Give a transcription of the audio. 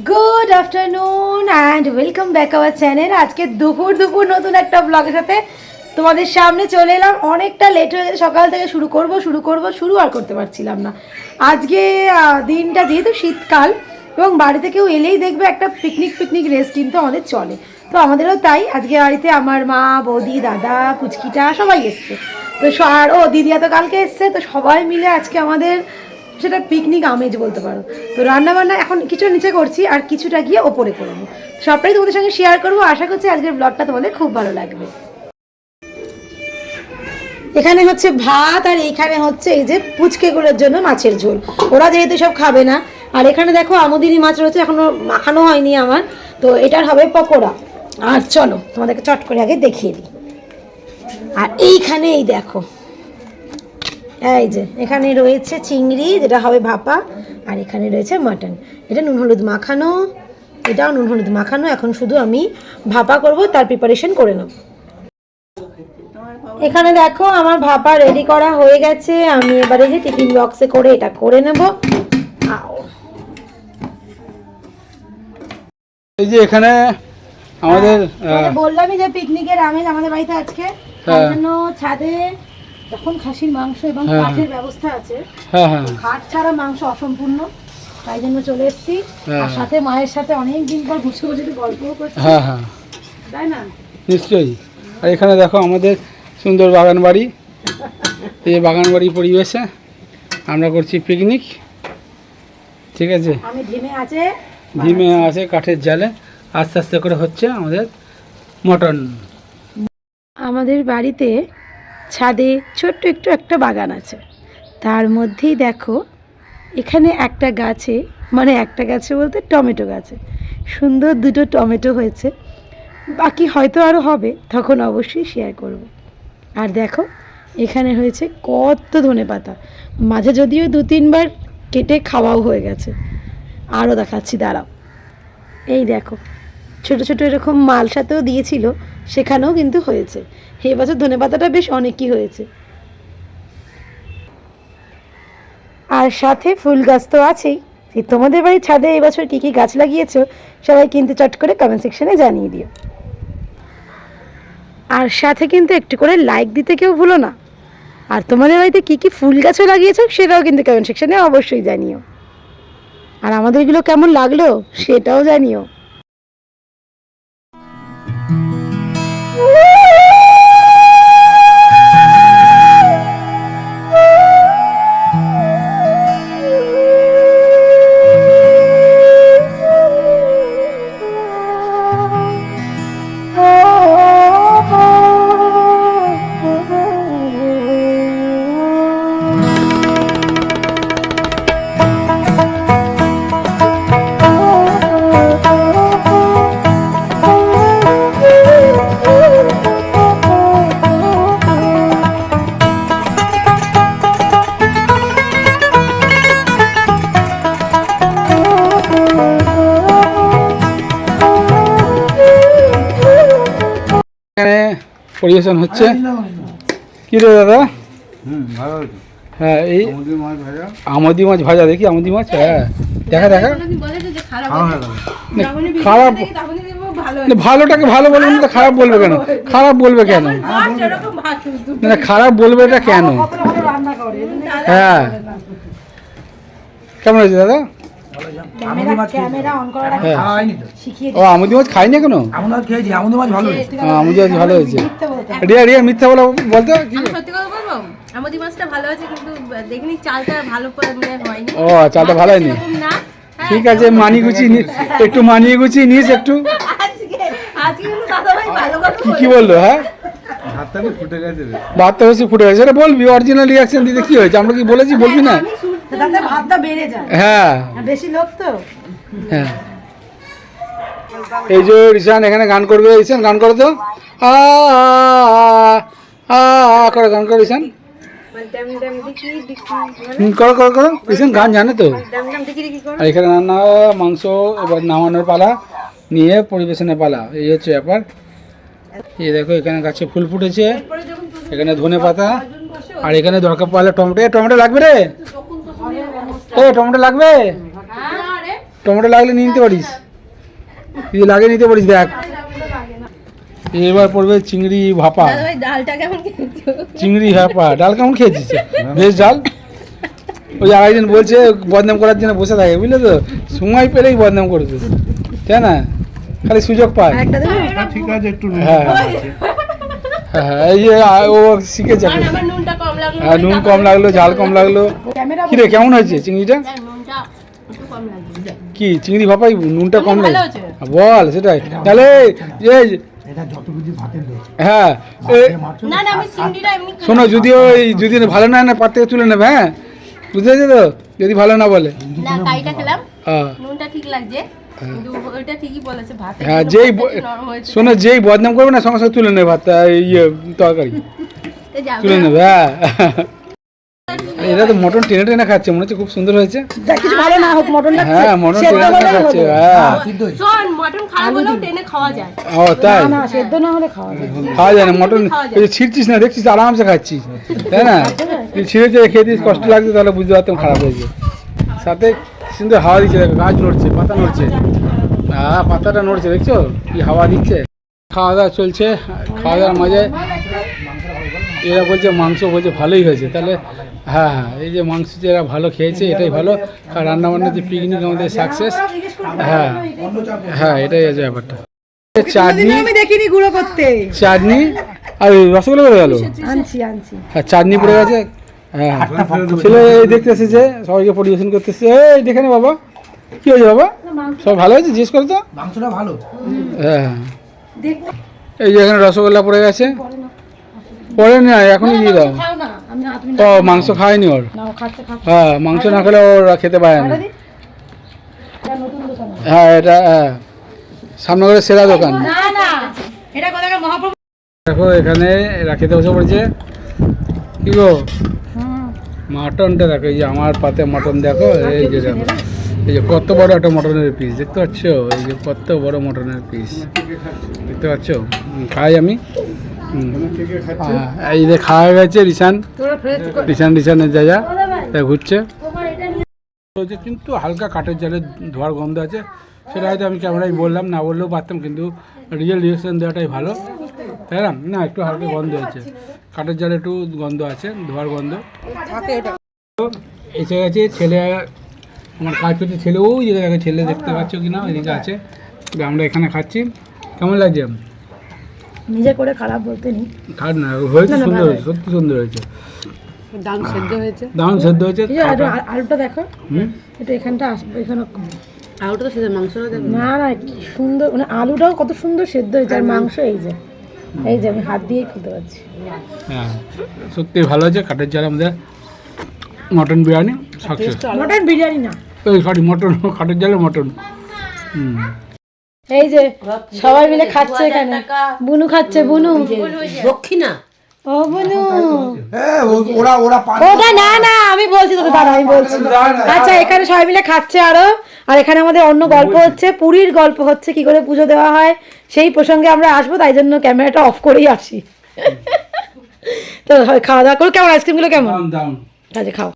Good afternoon and welcome back our channel. আজকে দুপুর নতুন একটা ব্লগের সাথে তোমাদের সামনে চলে এলাম। অনেকটা লেট হয়ে গেছে, সকাল থেকে শুরু আর করতে পারছিলাম না। আজকে দিনটা যেহেতু শীতকাল এবং বাড়িতে কেউ এলেই দেখবে একটা পিকনিক রেস কিন্তু আমাদের চলে। তো আমাদেরও তাই, আজকে বাড়িতে আমার মা, বৌদি, দাদা, পুচকিটা সবাই এসছে। তো আর দিদিয়া তো কালকে এসছে। তো সবাই মিলে আজকে আমাদের সেটা পিকনিক আমেজ বলতে পারো। তো রান্নাবান্না এখন কিছুটা নিচে করছি আর কিছুটা গিয়ে ওপরে করবো। সবটাই তোমাদের সঙ্গে শেয়ার করবো। আশা করছি আজকের ব্লগটা তোমাদের খুব ভালো লাগবে। এখানে হচ্ছে ভাত আর এইখানে হচ্ছে এই যে পুচকেগুলোর জন্য মাছের ঝোল। ওরা যেহেতু সব খাবে না। আর এখানে দেখো আমুদিনী মাছ রয়েছে, এখনো মাখানো হয়নি আমার। তো এটার হবে পকোড়া। আর চলো তোমাদেরকে চট করে আগে দেখিয়ে দিই। আর এইখানে এই দেখো, এই যে এখানে রয়েছে চিংড়ি, যেটা হবে ভাপা। আর এখানে রয়েছে মাটন, এটা নুন হলুদ মাখানো, এটাও নুন হলুদ মাখানো। এখন শুধু আমি ভাপা করব, তার প্রিপারেশন করে নেব। এখানে দেখো আমার ভাপা রেডি করা হয়ে গেছে। আমি এবারে যে টিফিন বক্সে করে এটা করে নেব। এই যে এখানে আমাদের বললামই যে পিকনিকের আমেজ আমাদের বাড়িতে আজকে। তার জন্য ছাদে যখন খাসির মাংস এবং কাঠের ব্যবস্থা আছে, কাঠ ছাড়া মাংস অসম্পূর্ণ, তাই জন্য চলে এসেছি। আর সাথে মায়ের সাথে অনেক দিন পর বসে বসে গল্পও করছি, তাই না? নিশ্চয়ই। আর এখানে দেখো আমাদের সুন্দর বাগান বাড়ি। এই বাগান বাড়ি পরিবেশে আমরা করছি পিকনিক। ঠিক আছে, আমি ধিমে আছে কাঠের জালে আস্তে আস্তে করে হচ্ছে আমাদের মটন। আমাদের বাড়িতে ছাদে ছোট্ট একটু একটা বাগান আছে। তার মধ্যেই দেখো এখানে একটা গাছে, মানে একটা গাছে বলতে টমেটো গাছে সুন্দর দুটো টমেটো হয়েছে। বাকি হয়তো আরও হবে, তখন অবশ্যই শেয়ার করব। আর দেখো এখানে হয়েছে কত ধনেপাতা, মাঝে যদিও 2-3 বার কেটে খাওয়াও হয়ে গেছে। আরও দেখাচ্ছি, দাঁড়াও। এই দেখো ছোট ছোট এরকম মালসাতেও দিয়েছিল, সেখানেও কিন্তু হয়েছে। এবছর ধনেপাতাটা বেশ অনেকই হয়েছে। আর সাথে ফুল গাছ তো আছেই। তোমাদের বাড়ির ছাদে এবছর কী কী গাছ লাগিয়েছো সবাই কিন্তু চট করে কমেন্ট সেকশনে জানিয়ে দিও। আর সাথে কিন্তু একটু করে লাইক দিতে কেউ ভুলো না। আর তোমাদের বাড়িতে কী কী ফুল গাছও লাগিয়েছো সেটাও কিন্তু কমেন্ট সেকশনে অবশ্যই জানিও। আর আমাদের এগুলো কেমন লাগলো সেটাও জানিও। এখানে পরিবেশন হচ্ছে কি রে দাদা? হ্যাঁ, এই আমুদি মাছ ভাজা। দেখি আমুদি মাছ, হ্যাঁ দেখা খারাপ, ভালোটাকে ভালো বলবে না, খারাপ বলবে কেন? খারাপ বলবে কেন? না খারাপ বলবে এটা কেন? হ্যাঁ, কেমন হয়েছে দাদা? ও আমুদি মাছ খাইনি এখনো? আমুদি মাছ ভালো হয়েছে। রিয়া মিথ্যা বলো, বলতো কি? আমুদি মাছটা ভালো আছে, কিন্তু দেখিনি চালটা ভালো হয়নি। ও চালটা ভালো হয়নি, ঠিক আছে। একটু মানিয়ে গুছিয়ে নিস একটু। কি বললো? হ্যাঁ, ভাতটা বেশি ফুটে গেছে। এটা বলবি, অরিজিনাল রিয়াকশন দিতে কি হয়েছে? আমরা কি বলেছি বলবি না? হ্যাঁ, হ্যাঁ। এই যে রিসান এখানে গান করবে। রিসান গান করো তো, করে গান করো রিসান। করো রিসান, গান জানে তো। আর এখানে রান্না মাংস, এবার নামানোর পালা, নিয়ে পরিবেশনের পালা। এই হচ্ছে ব্যাপার। এই দেখো এখানে গাছে ফুল ফুটেছে, এখানে ধনেপাতা, আর এখানে দরকার পড়লে টমেটো। টমেটো লাগবে রে? টমেটো লাগবে? টমেটো লাগলে নিয়ে নিতে পারিস, কিছু লাগে নিতে পারিস। দেখ এবার পড়বে চিংড়ি ভাপা। দাদা ভাই ডালটা কেমন খেয়েছো? চিংড়ি ভাপা ডাল কেমন খেয়েছিস? বেশ ডাল। ওই যে আরেকজন বলছে বদনাম করার জন্য বসে থাকে, বুঝলে তো, সময় পেলেই বদনাম করেছে, তাই না, খালি সুযোগ পায়। ঠিক আছে, একটু হ্যাঁ হ্যাঁ, এই যে ও শিখেছে। কারণ আমার নুনটা কম লাগলো। হ্যাঁ, নুন কম লাগলো, ঝাল কম লাগলো। কিরে কেমন হয়েছে চিংড়িটা? নুনটা একটু কম লাগলো। কি চিংড়ি ভাপাই নুনটা কম ভালো লাগে? হয়েছে। বল সেটাই তাহলে। এই এটা যত কিছু ভাতের দোষ। হ্যাঁ না না আমি চিংড়িটা এমনি শোনো, যদি ভালো না না পার থেকে তুলে নেবে, হ্যাঁ বুঝতে পেরেছো তো, যদি ভালো না বলে। না কাইটা খেলাম, হ্যাঁ নুনটা ঠিক লাগছে, কিন্তু ওইটা ঠিকই বলেছে ভাত। হ্যাঁ, নরম হয়েছে। শোনো, যেই বদনাম করবে না সঙ্গে সঙ্গে তুলে নেবে ভাতটা, ইয়ে তরকারি এই যাবে। তুলে নেবে। হ্যাঁ এটা তো মটন টেনে টেনে খাচ্ছে, মনে হচ্ছে খুব সুন্দর হয়েছে। কিছু ভালো না হোক, মটনটা হ্যাঁ মটন টেনে টেনে খাচ্ছে। হ্যাঁ শোন, মটন খারাপ হলেও টেনে খাওয়া যায়। ও তাই না সেদ্ধ না হলে খাওয়া যায়। খাওয়া যায় না মটন, এই যে ছিঁড়ছিস না দেখছিস আরামসে খাচ্ছিস, তাই না? তুই ছিঁড়ে চেয়ে খেয়ে দিস, কষ্ট লাগছে, তাহলে বুঝতে পারতাম খারাপ হয়েছে। সাথে সুন্দর হাওয়া দিচ্ছে, দেখো গাছ নড়ছে, পাতা নড়ছে। হ্যাঁ পাতাটা নড়ছে, দেখছো কি হাওয়া দিচ্ছে। খাওয়া দাওয়া চলছে, খাওয়া দাওয়ার মজায় এরা বলছে মাংস বলছে ভালোই হয়েছে। তাহলে হ্যাঁ হ্যাঁ, এই যে মাংস যে এরা ভালো খেয়েছে এটাই ভালো। আর রান্নাবান্নার যে পিকনিক আমাদের সাকসেস। হ্যাঁ হ্যাঁ, এটাই আছে ব্যাপারটা। চাটনি আমি দেখিনি গুঁড়ো করতে। চাটনি আর রসগোল্লা পড়ে গেল। আনছি হ্যাঁ চাটনি পড়ে গেছে। হ্যাঁ ছেলে এই দেখতে এসেছে, সবাইকে পরিবেশন করতে এসেছে। এই দেখে নে বাবা, কি হয়েছে বাবা, সব ভালো হয়েছে? জিজ্ঞেস করো তো। মাংসটা ভালো। হ্যাঁ এই যে এখানে রসগোল্লা পড়ে গেছে, পরে না এখনই দিয়ে দাও। খাও না, আমি তুমি ও মাংস খায়নি ওর। নাও, খাচ্ছে খাচ্ছে। হ্যাঁ মাংস না খেলে ওরা খেতে পারে না। এটা নতুন দোকান। হ্যাঁ এটা সামনে করে সেরা দোকান। না না, এটা কোথাকার মহাপ্রভু। দেখো এখানে এরা খেতে বসে পড়েছে। কি গো মাটনটা দেখো, এই যে আমার পাতে মটন দেখো, এই যে দেখো, এই যে কত বড় একটা মটনের পিস দেখতে পাচ্ছ, এই যে কত বড় মটনের পিস দেখতে পাচ্ছ। খাই আমি। এই যে খাওয়া গেছে রিসানের জায়গা ঘুরছে, কিন্তু হালকা কাঠের জালে ধোয়ার গন্ধ আছে। সেটা হয়তো আমি ক্যামেরায় বললাম, না বললেও পারতাম, কিন্তু রিয়েল রিয়েকশন দেওয়াটাই ভালো, তাই না? না একটু হালকা গন্ধ আছে, কাঠের জালে একটু গন্ধ আছে, ধোয়ার গন্ধ। এসে গেছে ছেলে, আমার কাজ করছে ছেলে, ওই জায়গায় ছেলে দেখতে পাচ্ছ কি না, ওইদিকে আছে। আমরা এখানে খাচ্ছি। কেমন লাগছে? নিজে করে খারাপ বলতে নেই, খাট না হয়েছে, সুন্দর হয়েছে, সত্যি সুন্দর হয়েছে, দারুণ সেদ্ধ হয়েছে। আলুটা দেখো, এটা এখানটা আসবে, এখানে আলুটা সেদ্ধ, মাংসটা দেখো। না না কি সুন্দর, মানে আলুটাও কত সুন্দর সেদ্ধ হয়েছে, আর মাংস এই যে আমি হাত দিয়ে খেতে পাচ্ছি। হ্যাঁ সত্যি ভালো হয়েছে। কাঠের জালে আমাদের mutton biryani success. Mutton biryani না, সরি মটন, কাঠের জালে মটন। এই যে সবাই মিলে খাচ্ছে এখানে। বুনু খাচ্ছে, বুনু দক্ষিণা। ও বুনু, ওরা ওটা না না, আমি বলছি তোকে দাঁড়া, আমি বলছি। আচ্ছা এখানে সবাই মিলে খাচ্ছে আরো, আর এখানে আমাদের অন্য গল্প হচ্ছে, পুরীর গল্প হচ্ছে, কি করে পুজো দেওয়া হয় সেই প্রসঙ্গে আমরা আসবো, তাই জন্য ক্যামেরাটা অফ করেই আসি। তো খাওয়া দাওয়া করো। কেমন আইসক্রিমগুলো কেমন? দারুণ। আচ্ছা খাও।